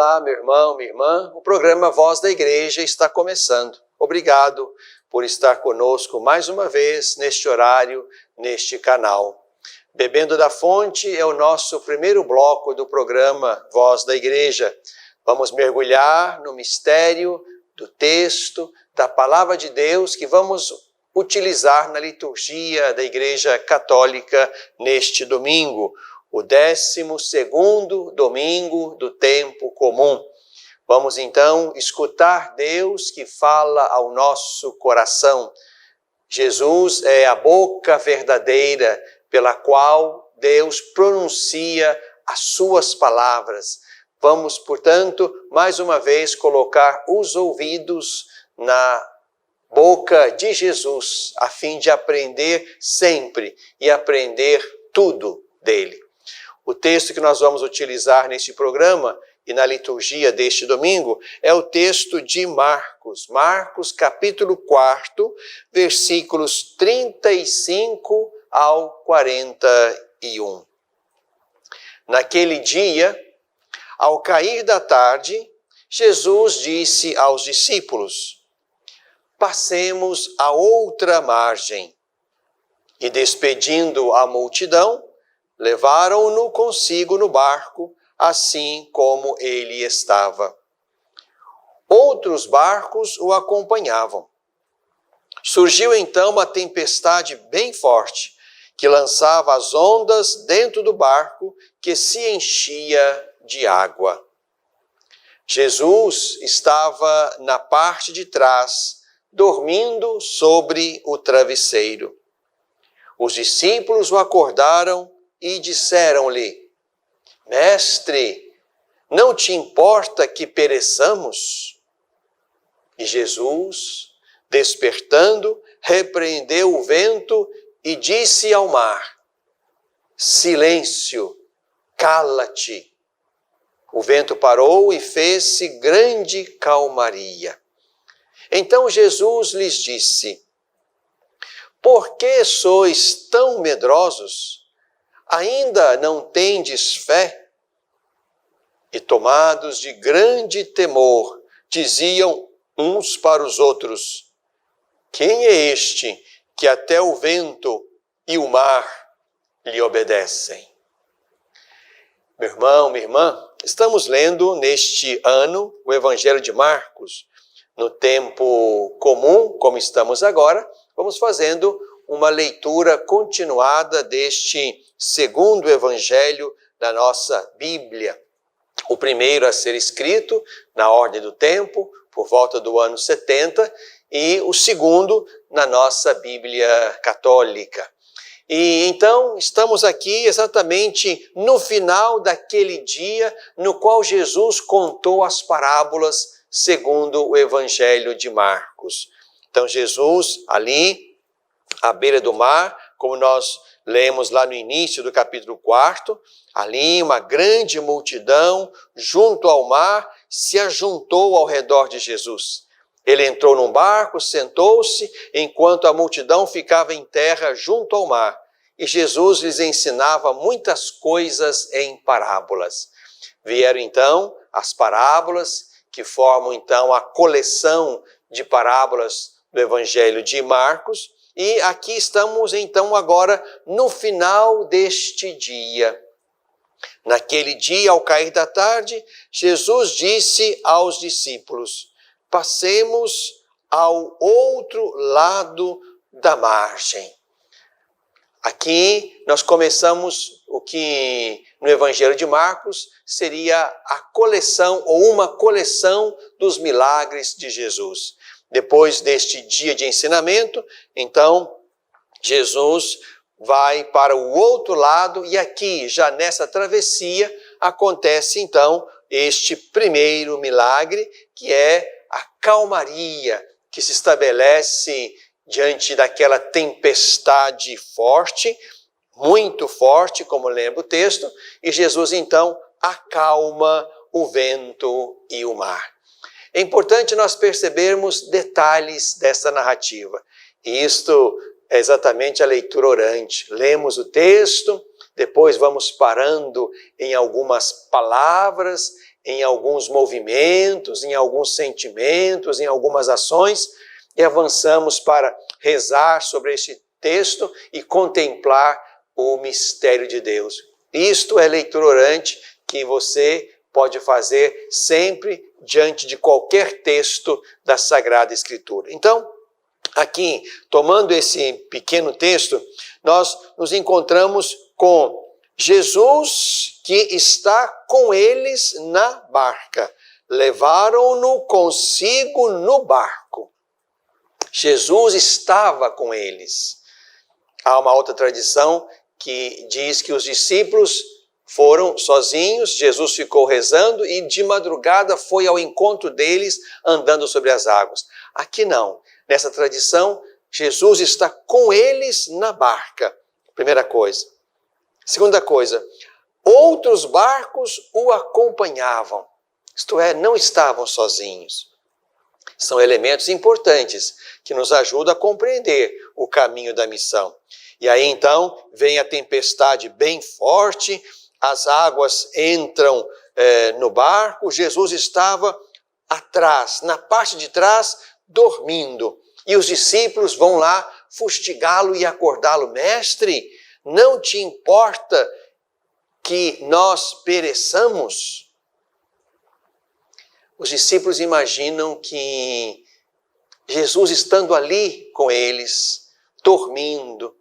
Olá, meu irmão, minha irmã. O programa Voz da Igreja está começando. Obrigado por estar conosco mais uma vez neste horário, neste canal. Bebendo da Fonte é o nosso primeiro bloco do programa Voz da Igreja. Vamos mergulhar no mistério do texto, da Palavra de Deus que vamos utilizar na liturgia da Igreja Católica neste domingo, o 12º domingo do tempo comum. Vamos então escutar Deus que fala ao nosso coração. Jesus é a boca verdadeira pela qual Deus pronuncia as suas palavras. Vamos, portanto, mais uma vez colocar os ouvidos na boca de Jesus, a fim de aprender sempre e aprender tudo dele. O texto que nós vamos utilizar neste programa e na liturgia deste domingo é o texto de Marcos. Marcos, capítulo 4, versículos 35 ao 41. Naquele dia, ao cair da tarde, Jesus disse aos discípulos: passemos a outra margem. E despedindo a multidão, levaram-no consigo no barco, assim como ele estava. Outros barcos o acompanhavam. Surgiu então uma tempestade bem forte, que lançava as ondas dentro do barco, que se enchia de água. Jesus estava na parte de trás, dormindo sobre o travesseiro. Os discípulos o acordaram e disseram-lhe: Mestre, não te importa que pereçamos? E Jesus, despertando, repreendeu o vento e disse ao mar: Silêncio, cala-te. O vento parou e fez-se grande calmaria. Então Jesus lhes disse: Por que sois tão medrosos? Ainda não tendes fé? E tomados de grande temor, diziam uns para os outros: Quem é este que até o vento e o mar lhe obedecem? Meu irmão, minha irmã, estamos lendo neste ano o Evangelho de Marcos. No tempo comum, como estamos agora, vamos fazendo uma leitura continuada deste segundo evangelho da nossa Bíblia. O primeiro a ser escrito na ordem do tempo, por volta do ano 70, e o segundo na nossa Bíblia católica. E então estamos aqui exatamente no final daquele dia no qual Jesus contou as parábolas segundo o Evangelho de Marcos. Então Jesus ali à beira do mar, como nós lemos lá no início do capítulo 4, ali uma grande multidão junto ao mar se ajuntou ao redor de Jesus. Ele entrou num barco, sentou-se, enquanto a multidão ficava em terra junto ao mar. E Jesus lhes ensinava muitas coisas em parábolas. Vieram então as parábolas, que formam então a coleção de parábolas do Evangelho de Marcos. E aqui estamos então agora no final deste dia. Naquele dia, ao cair da tarde, Jesus disse aos discípulos: passemos ao outro lado da margem. Aqui nós começamos o que no Evangelho de Marcos seria a coleção ou uma coleção dos milagres de Jesus. Depois deste dia de ensinamento, então Jesus vai para o outro lado e aqui, já nessa travessia, acontece então este primeiro milagre, que é a calmaria que se estabelece diante daquela tempestade forte, muito forte, como lembra o texto, e Jesus então acalma o vento e o mar. É importante nós percebermos detalhes dessa narrativa. E isto é exatamente a leitura orante. Lemos o texto, depois vamos parando em algumas palavras em alguns movimentos, em alguns sentimentos, em algumas ações, e avançamos para rezar sobre este texto e contemplar o mistério de Deus. Isto é leitura orante que você pode fazer sempre diante de qualquer texto da Sagrada Escritura. Então, aqui, tomando esse pequeno texto, nós nos encontramos com Jesus que está com eles na barca. Levaram-no consigo no barco. Jesus estava com eles. Há uma outra tradição que diz que os discípulos foram sozinhos, Jesus ficou rezando e de madrugada foi ao encontro deles andando sobre as águas. Aqui não. Nessa tradição, Jesus está com eles na barca. Primeira coisa. Segunda coisa, outros barcos o acompanhavam. Isto é, não estavam sozinhos. São elementos importantes que nos ajudam a compreender o caminho da missão. E aí então vem a tempestade bem forte, as águas entram no barco, Jesus estava atrás, na parte de trás, dormindo. E os discípulos vão lá fustigá-lo e acordá-lo. Mestre, não te importa que nós pereçamos? Os discípulos imaginam que Jesus estando ali com eles, dormindo,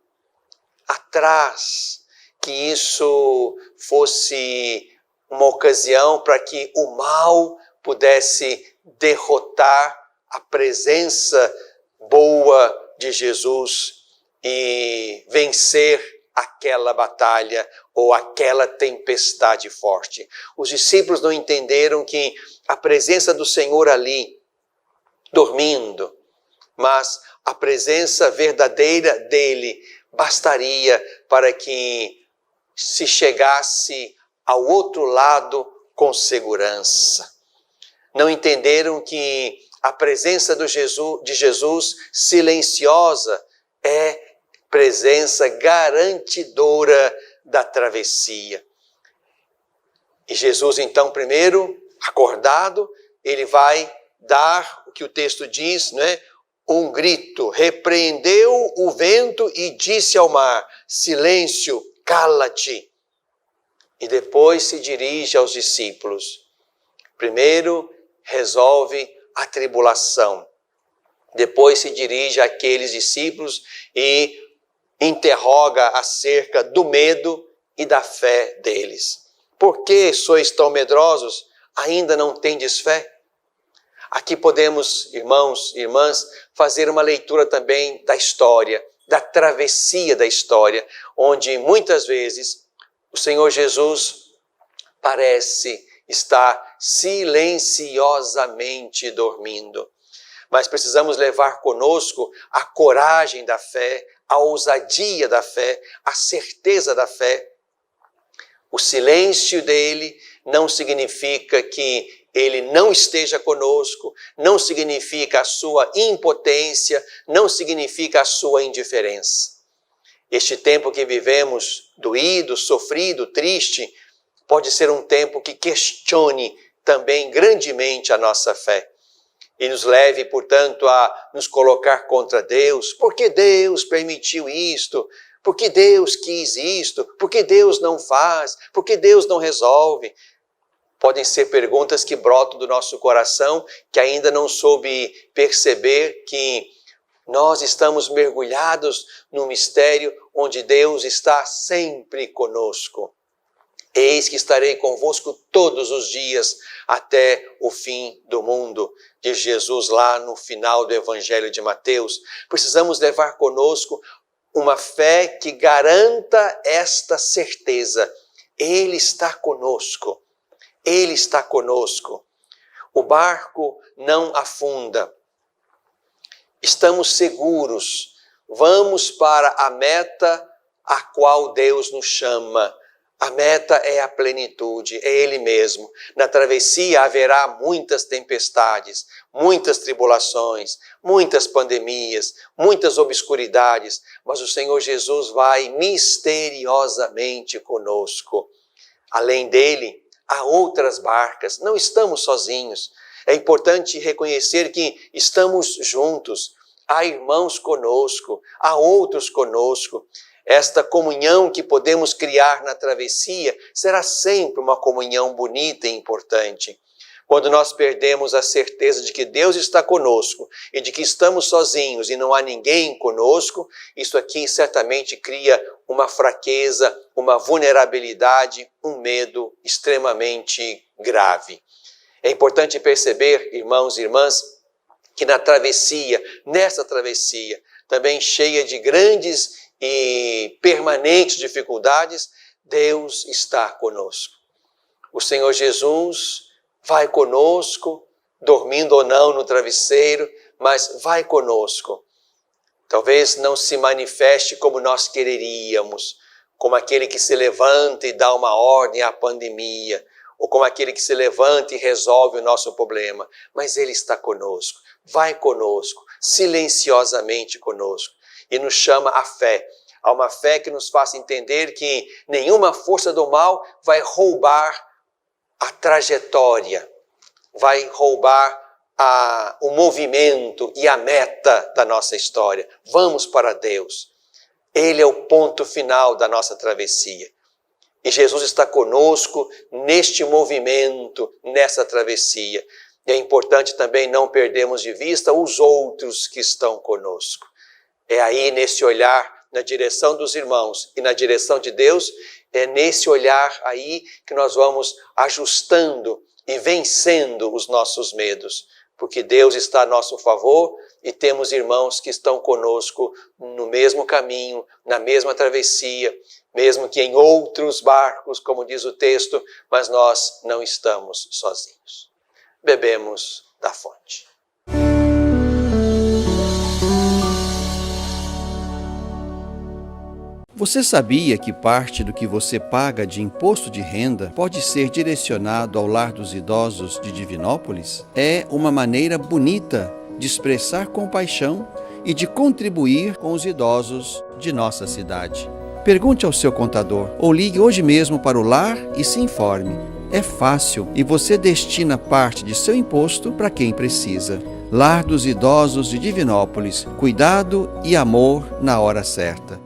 atrás, que isso fosse uma ocasião para que o mal pudesse derrotar a presença boa de Jesus e vencer aquela batalha ou aquela tempestade forte. Os discípulos não entenderam que a presença do Senhor ali, dormindo, mas a presença verdadeira dele bastaria para que se chegasse ao outro lado com segurança. Não entenderam que a presença de Jesus silenciosa é presença garantidora da travessia. E Jesus, então, primeiro, acordado, ele vai dar o que o texto diz, né? Um grito, repreendeu o vento e disse ao mar, silêncio, cala-te. E depois se dirige aos discípulos. Primeiro, resolve a tribulação. Depois se dirige àqueles discípulos e interroga acerca do medo e da fé deles. Por que sois tão medrosos? Ainda não tendes fé? Aqui podemos, irmãos e irmãs, fazer uma leitura também da história, da travessia da história, onde muitas vezes o Senhor Jesus parece estar silenciosamente dormindo. Mas precisamos levar conosco a coragem da fé, a ousadia da fé, a certeza da fé. O silêncio dele não significa que ele não esteja conosco, não significa a sua impotência, não significa a sua indiferença. Este tempo que vivemos, doído, sofrido, triste, pode ser um tempo que questione também grandemente a nossa fé. E nos leve, portanto, a nos colocar contra Deus. Por que Deus permitiu isto? Por que Deus quis isto? Por que Deus não faz? Por que Deus não resolve? Podem ser perguntas que brotam do nosso coração, que ainda não soube perceber que nós estamos mergulhados no mistério onde Deus está sempre conosco. Eis que estarei convosco todos os dias até o fim do mundo, diz Jesus lá no final do Evangelho de Mateus. Precisamos levar conosco uma fé que garanta esta certeza. Ele está conosco. Ele está conosco. O barco não afunda. Estamos seguros. Vamos para a meta a qual Deus nos chama. A meta é a plenitude, é Ele mesmo. Na travessia haverá muitas tempestades, muitas tribulações, muitas pandemias, muitas obscuridades, mas o Senhor Jesus vai misteriosamente conosco. Além dele, há outras barcas, não estamos sozinhos. É importante reconhecer que estamos juntos, há irmãos conosco, há outros conosco. Esta comunhão que podemos criar na travessia será sempre uma comunhão bonita e importante. Quando nós perdemos a certeza de que Deus está conosco e de que estamos sozinhos e não há ninguém conosco, isso aqui certamente cria uma fraqueza, uma vulnerabilidade, um medo extremamente grave. É importante perceber, irmãos e irmãs, que nessa travessia, também cheia de grandes e permanentes dificuldades, Deus está conosco. O Senhor Jesus vai conosco, dormindo ou não no travesseiro, mas vai conosco. Talvez não se manifeste como nós quereríamos, como aquele que se levanta e dá uma ordem à pandemia, ou como aquele que se levanta e resolve o nosso problema, mas Ele está conosco, vai conosco, silenciosamente conosco, e nos chama à fé. Há uma fé que nos faça entender que nenhuma força do mal vai roubar a trajetória, vai roubar o movimento e a meta da nossa história. Vamos para Deus. Ele é o ponto final da nossa travessia. E Jesus está conosco neste movimento, nessa travessia. E é importante também não perdermos de vista os outros que estão conosco. É aí nesse olhar na direção dos irmãos e na direção de Deus, é nesse olhar aí que nós vamos ajustando e vencendo os nossos medos. Porque Deus está a nosso favor e temos irmãos que estão conosco no mesmo caminho, na mesma travessia, mesmo que em outros barcos, como diz o texto, mas nós não estamos sozinhos. Bebemos da fonte. Você sabia que parte do que você paga de imposto de renda pode ser direcionado ao Lar dos Idosos de Divinópolis? É uma maneira bonita de expressar compaixão e de contribuir com os idosos de nossa cidade. Pergunte ao seu contador ou ligue hoje mesmo para o lar e se informe. É fácil e você destina parte de seu imposto para quem precisa. Lar dos Idosos de Divinópolis. Cuidado e amor na hora certa.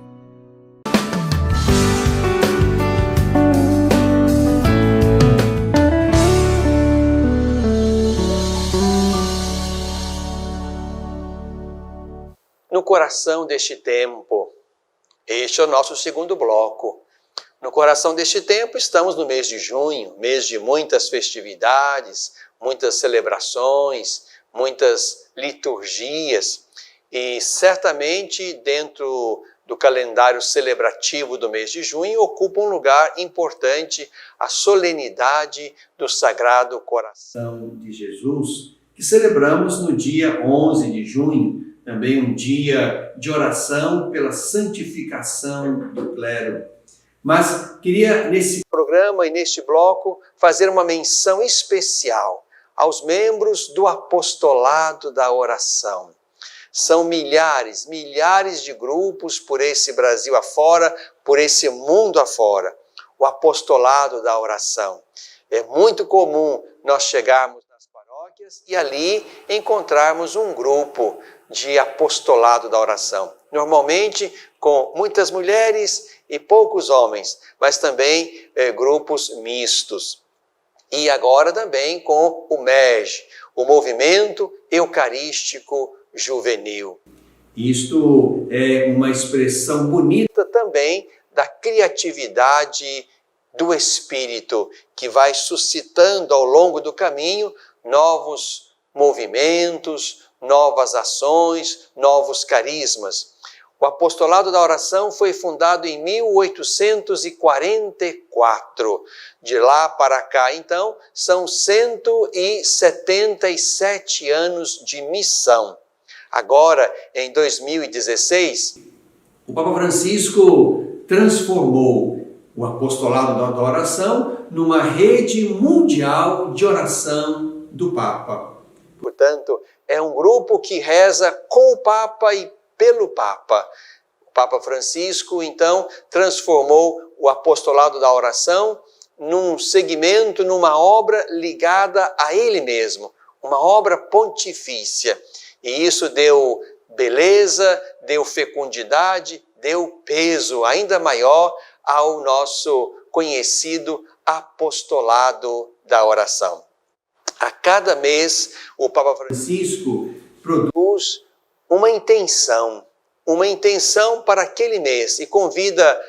No coração deste tempo, este é o nosso segundo bloco. No coração deste tempo, estamos no mês de junho, mês de muitas festividades, muitas celebrações, muitas liturgias. E certamente dentro do calendário celebrativo do mês de junho ocupa um lugar importante a solenidade do Sagrado Coração de Jesus, que celebramos no dia 11 de junho, também um dia de oração pela santificação do clero. Mas queria, nesse programa e neste bloco, fazer uma menção especial aos membros do apostolado da oração. São milhares de grupos por esse Brasil afora, por esse mundo afora. O apostolado da oração. É muito comum nós chegarmos nas paróquias e ali encontrarmos um grupo de apostolado da oração. Normalmente com muitas mulheres e poucos homens, mas também grupos mistos. E agora também com o MEG, o Movimento Eucarístico Juvenil. Isto é uma expressão bonita também da criatividade do Espírito, que vai suscitando ao longo do caminho novos movimentos, novas ações, novos carismas. O apostolado da oração foi fundado em 1844. De lá para cá, então, são 177 anos de missão. Agora, em 2016, o Papa Francisco transformou o apostolado da oração numa rede mundial de oração do Papa. Portanto, é um grupo que reza com o Papa e pelo Papa. O Papa Francisco, então, transformou o apostolado da oração num segmento, numa obra ligada a ele mesmo, uma obra pontifícia. E isso deu beleza, deu fecundidade, deu peso ainda maior ao nosso conhecido apostolado da oração. A cada mês, o Papa Francisco produz uma intenção para aquele mês e convida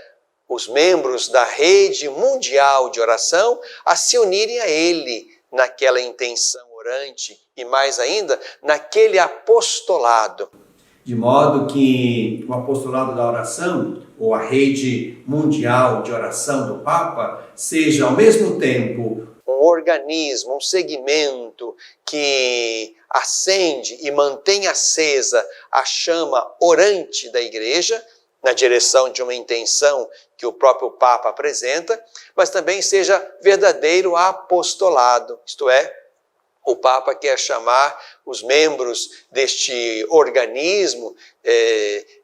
os membros da rede mundial de oração a se unirem a ele naquela intenção orante e mais ainda naquele apostolado. De modo que o apostolado da oração, ou a rede mundial de oração do Papa, seja ao mesmo tempo um organismo, um segmento que acende e mantém acesa a chama orante da Igreja, na direção de uma intenção que o próprio Papa apresenta, mas também seja verdadeiro apostolado, isto é, o Papa quer chamar os membros deste organismo,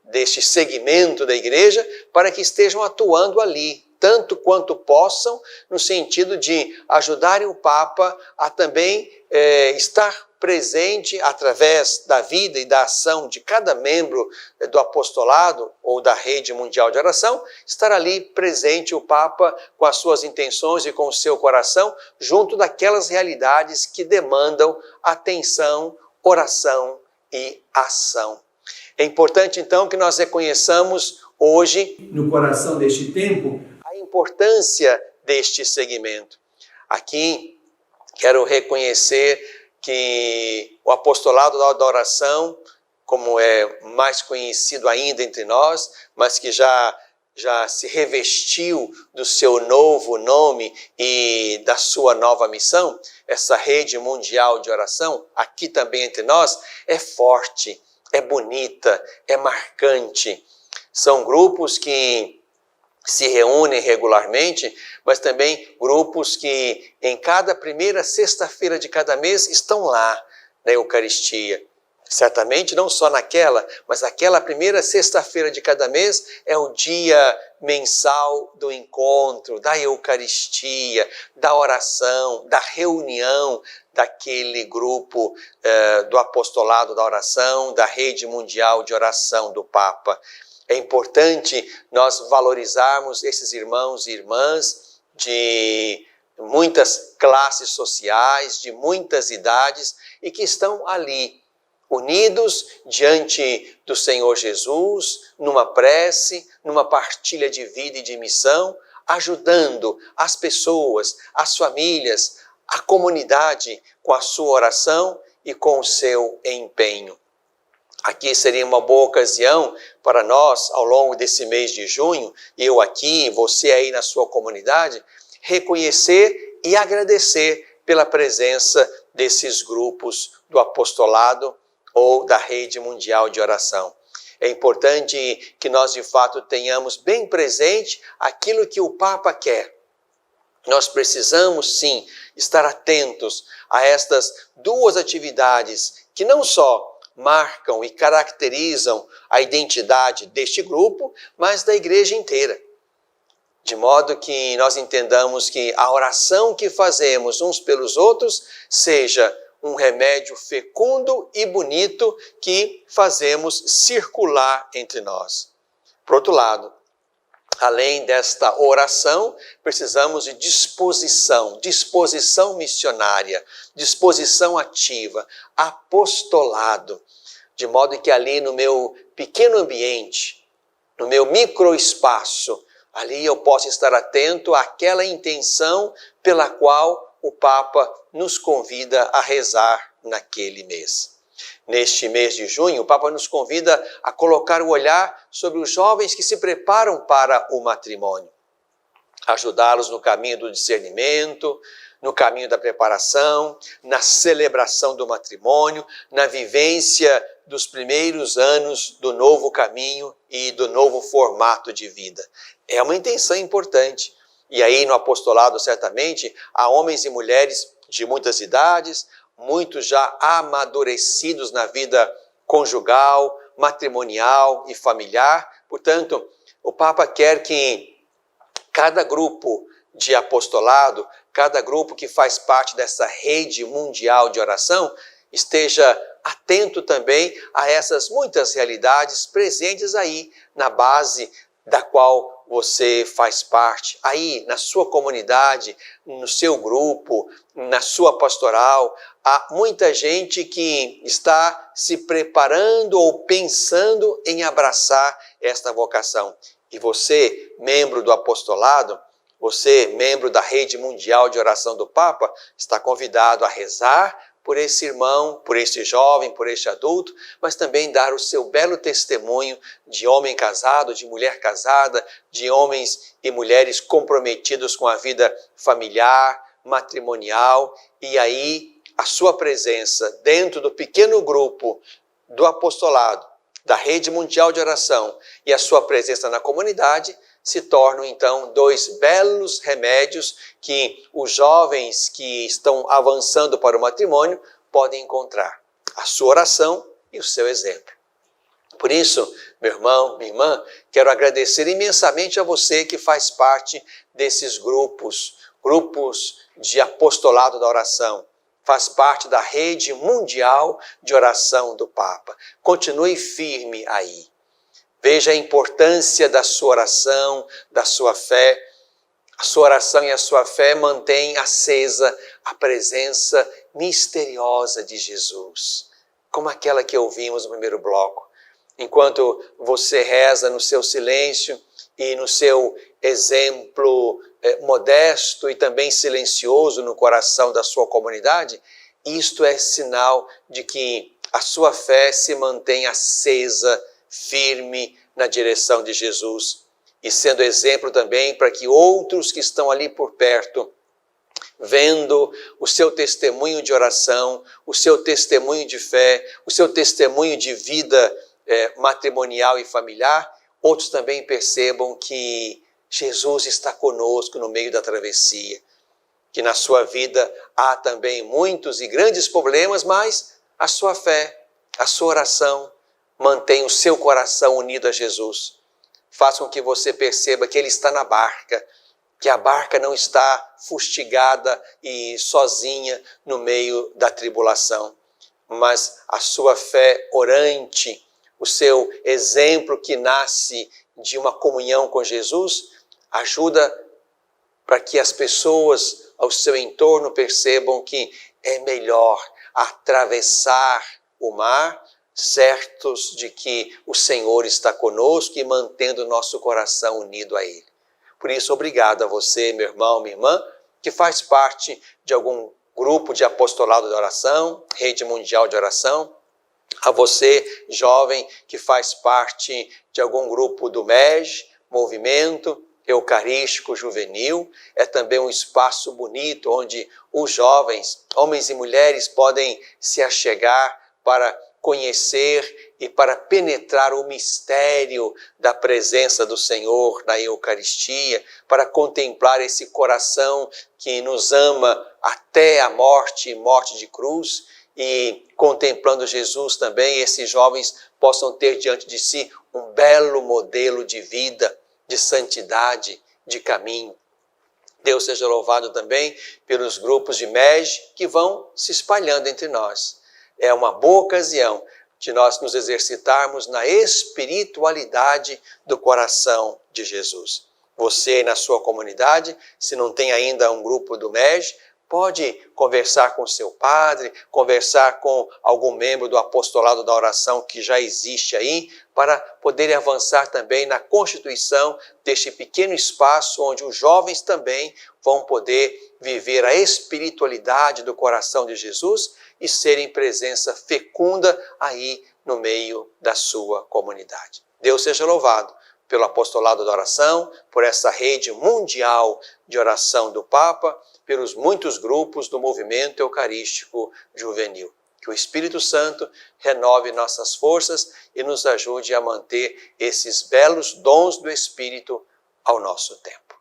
deste segmento da Igreja, para que estejam atuando ali, tanto quanto possam, no sentido de ajudarem o Papa a também estar presente através da vida e da ação de cada membro do apostolado ou da rede mundial de oração, estar ali presente o Papa com as suas intenções e com o seu coração, junto daquelas realidades que demandam atenção, oração e ação. É importante então que nós reconheçamos hoje, no coração deste tempo, a importância deste segmento. Aqui quero reconhecer que o apostolado da oração, como é mais conhecido ainda entre nós, mas que já se revestiu do seu novo nome e da sua nova missão, essa rede mundial de oração, aqui também entre nós, é forte, é bonita, é marcante. São grupos que se reúnem regularmente, mas também grupos que em cada primeira sexta-feira de cada mês estão lá na Eucaristia. Certamente não só naquela, mas aquela primeira sexta-feira de cada mês é o dia mensal do encontro, da Eucaristia, da oração, da reunião daquele grupo do apostolado da oração, da rede mundial de oração do Papa. É importante nós valorizarmos esses irmãos e irmãs de muitas classes sociais, de muitas idades e que estão ali, unidos diante do Senhor Jesus, numa prece, numa partilha de vida e de missão, ajudando as pessoas, as famílias, a comunidade com a sua oração e com o seu empenho. Aqui seria uma boa ocasião para nós, ao longo desse mês de junho, eu aqui, você aí na sua comunidade, reconhecer e agradecer pela presença desses grupos do apostolado ou da rede mundial de oração. É importante que nós, de fato, tenhamos bem presente aquilo que o Papa quer. Nós precisamos, sim, estar atentos a estas duas atividades que não só marcam e caracterizam a identidade deste grupo, mas da igreja inteira. De modo que nós entendamos que a oração que fazemos uns pelos outros seja um remédio fecundo e bonito que fazemos circular entre nós. Por outro lado, além desta oração, precisamos de disposição missionária, disposição ativa, apostolado, de modo que ali no meu pequeno ambiente, no meu microespaço, ali eu possa estar atento àquela intenção pela qual o Papa nos convida a rezar naquele mês. Neste mês de junho, o Papa nos convida a colocar o olhar sobre os jovens que se preparam para o matrimônio, ajudá-los no caminho do discernimento, no caminho da preparação, na celebração do matrimônio, na vivência dos primeiros anos do novo caminho e do novo formato de vida. É uma intenção importante. E aí no apostolado, certamente, há homens e mulheres de muitas idades, muitos já amadurecidos na vida conjugal, matrimonial e familiar. Portanto, o Papa quer que cada grupo de apostolado, cada grupo que faz parte dessa rede mundial de oração, esteja atento também a essas muitas realidades presentes aí na base da qual você faz parte, aí na sua comunidade, no seu grupo, na sua pastoral. Há muita gente que está se preparando ou pensando em abraçar esta vocação. E você, membro do apostolado, você, membro da rede mundial de oração do Papa, está convidado a rezar por esse irmão, por esse jovem, por este adulto, mas também dar o seu belo testemunho de homem casado, de mulher casada, de homens e mulheres comprometidos com a vida familiar, matrimonial, e aí a sua presença dentro do pequeno grupo do apostolado, da rede mundial de oração e a sua presença na comunidade se tornam então dois belos remédios que os jovens que estão avançando para o matrimônio podem encontrar: a sua oração e o seu exemplo. Por isso, meu irmão, minha irmã, quero agradecer imensamente a você que faz parte desses grupos de apostolado da oração, faz parte da rede mundial de oração do Papa. Continue firme aí. Veja a importância da sua oração, da sua fé. A sua oração e a sua fé mantêm acesa a presença misteriosa de Jesus, como aquela que ouvimos no primeiro bloco. Enquanto você reza no seu silêncio e no seu exemplo modesto e também silencioso no coração da sua comunidade, isto é sinal de que a sua fé se mantém acesa, firme na direção de Jesus, e sendo exemplo também para que outros que estão ali por perto, vendo o seu testemunho de oração, o seu testemunho de fé, o seu testemunho de vida matrimonial e familiar, outros também percebam que Jesus está conosco no meio da travessia, que na sua vida há também muitos e grandes problemas, mas a sua fé, a sua oração, mantém o seu coração unido a Jesus. Faça com que você perceba que Ele está na barca, que a barca não está fustigada e sozinha no meio da tribulação, mas a sua fé orante, o seu exemplo que nasce de uma comunhão com Jesus, ajuda para que as pessoas ao seu entorno percebam que é melhor atravessar o mar, certos de que o Senhor está conosco e mantendo o nosso coração unido a Ele. Por isso, obrigado a você, meu irmão, minha irmã, que faz parte de algum grupo de apostolado de oração, rede mundial de oração. A você, jovem, que faz parte de algum grupo do MEG, Movimento Eucarístico Juvenil. É também um espaço bonito onde os jovens, homens e mulheres, podem se achegar para conhecer e para penetrar o mistério da presença do Senhor na Eucaristia, para contemplar esse coração que nos ama até a morte e morte de cruz, e contemplando Jesus também, esses jovens possam ter diante de si um belo modelo de vida, de santidade, de caminho. Deus seja louvado também pelos grupos de MEG que vão se espalhando entre nós. É uma boa ocasião de nós nos exercitarmos na espiritualidade do coração de Jesus. Você, na sua comunidade, se não tem ainda um grupo do MEG, pode conversar com seu padre, conversar com algum membro do apostolado da oração que já existe aí, para poder avançar também na constituição deste pequeno espaço onde os jovens também vão poder viver a espiritualidade do coração de Jesus e serem presença fecunda aí no meio da sua comunidade. Deus seja louvado pelo apostolado da oração, por essa rede mundial de oração do Papa, pelos muitos grupos do movimento eucarístico juvenil. Que o Espírito Santo renove nossas forças e nos ajude a manter esses belos dons do Espírito ao nosso tempo,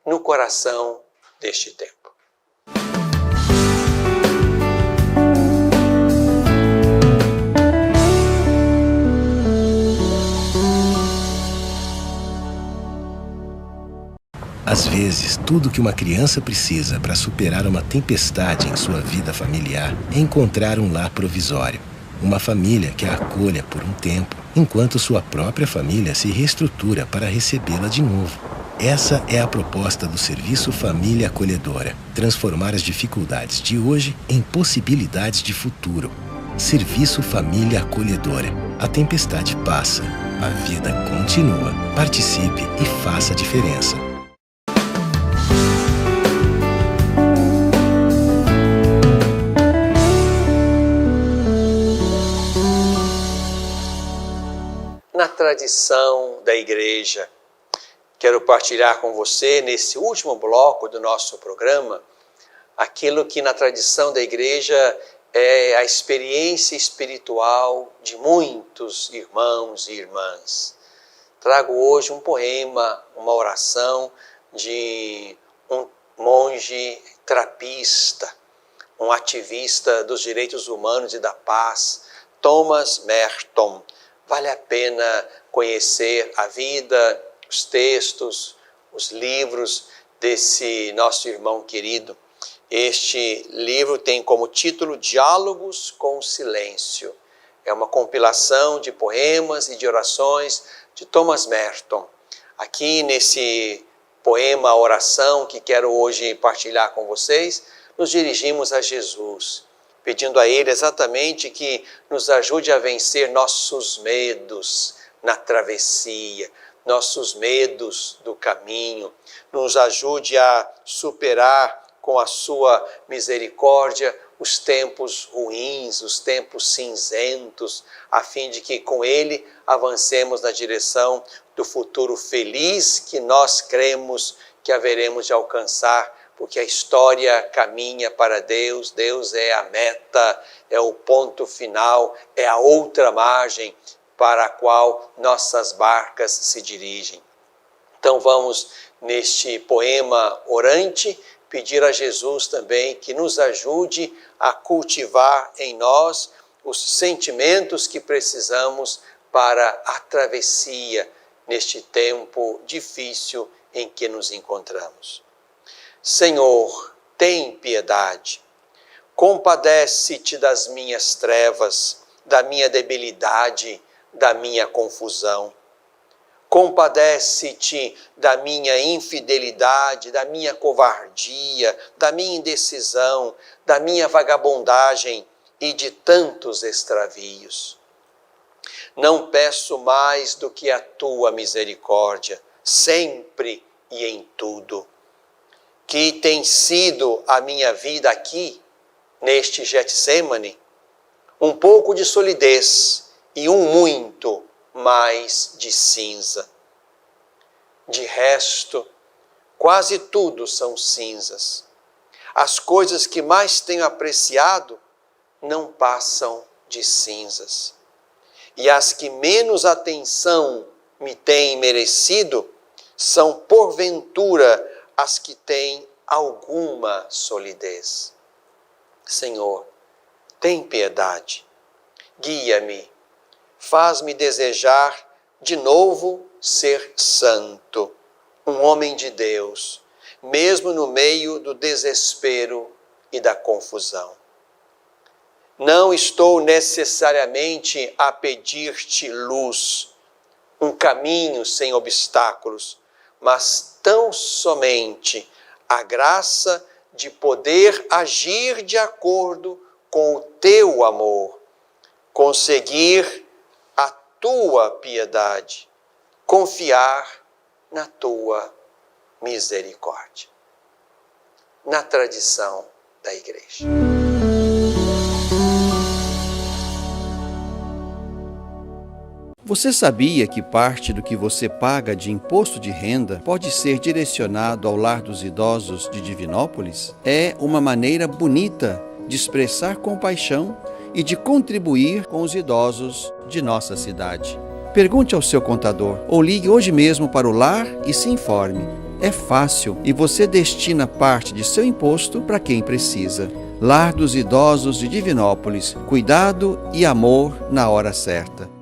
no coração deste tempo. Às vezes, tudo que uma criança precisa para superar uma tempestade em sua vida familiar é encontrar um lar provisório. Uma família que a acolha por um tempo, enquanto sua própria família se reestrutura para recebê-la de novo. Essa é a proposta do Serviço Família Acolhedora: transformar as dificuldades de hoje em possibilidades de futuro. Serviço Família Acolhedora. A tempestade passa, a vida continua. Participe e faça a diferença. Na tradição da Igreja, quero partilhar com você, nesse último bloco do nosso programa, aquilo que na tradição da Igreja é a experiência espiritual de muitos irmãos e irmãs. Trago hoje um poema, uma oração de um monge trapista, um ativista dos direitos humanos e da paz, Thomas Merton. Vale a pena conhecer a vida, os textos, os livros desse nosso irmão querido. Este livro tem como título Diálogos com o Silêncio. É uma compilação de poemas e de orações de Thomas Merton. Aqui nesse poema, oração que quero hoje partilhar com vocês, nos dirigimos a Jesus, pedindo a Ele exatamente que nos ajude a vencer nossos medos na travessia, nossos medos do caminho, nos ajude a superar com a sua misericórdia os tempos ruins, os tempos cinzentos, a fim de que com Ele avancemos na direção do futuro feliz que nós cremos que haveremos de alcançar, porque a história caminha para Deus, Deus é a meta, é o ponto final, é a outra margem para a qual nossas barcas se dirigem. Então vamos, neste poema orante, pedir a Jesus também que nos ajude a cultivar em nós os sentimentos que precisamos para a travessia neste tempo difícil em que nos encontramos. Senhor, tem piedade, compadece-te das minhas trevas, da minha debilidade, da minha confusão. Compadece-te da minha infidelidade, da minha covardia, da minha indecisão, da minha vagabundagem e de tantos extravios. Não peço mais do que a tua misericórdia, sempre e em tudo, que tem sido a minha vida aqui, neste Getsêmani, um pouco de solidez e um muito mais de cinza. De resto, quase tudo são cinzas. As coisas que mais tenho apreciado não passam de cinzas. E as que menos atenção me têm merecido são, porventura, as que têm alguma solidez. Senhor, tem piedade, guia-me, faz-me desejar de novo ser santo, um homem de Deus, mesmo no meio do desespero e da confusão. Não estou necessariamente a pedir-te luz, um caminho sem obstáculos, mas tão somente a graça de poder agir de acordo com o teu amor, conseguir a tua piedade, confiar na tua misericórdia. Na tradição da Igreja. Você sabia que parte do que você paga de imposto de renda pode ser direcionado ao Lar dos Idosos de Divinópolis? É uma maneira bonita de expressar compaixão e de contribuir com os idosos de nossa cidade. Pergunte ao seu contador ou ligue hoje mesmo para o lar e se informe. É fácil e você destina parte de seu imposto para quem precisa. Lar dos Idosos de Divinópolis. Cuidado e amor na hora certa.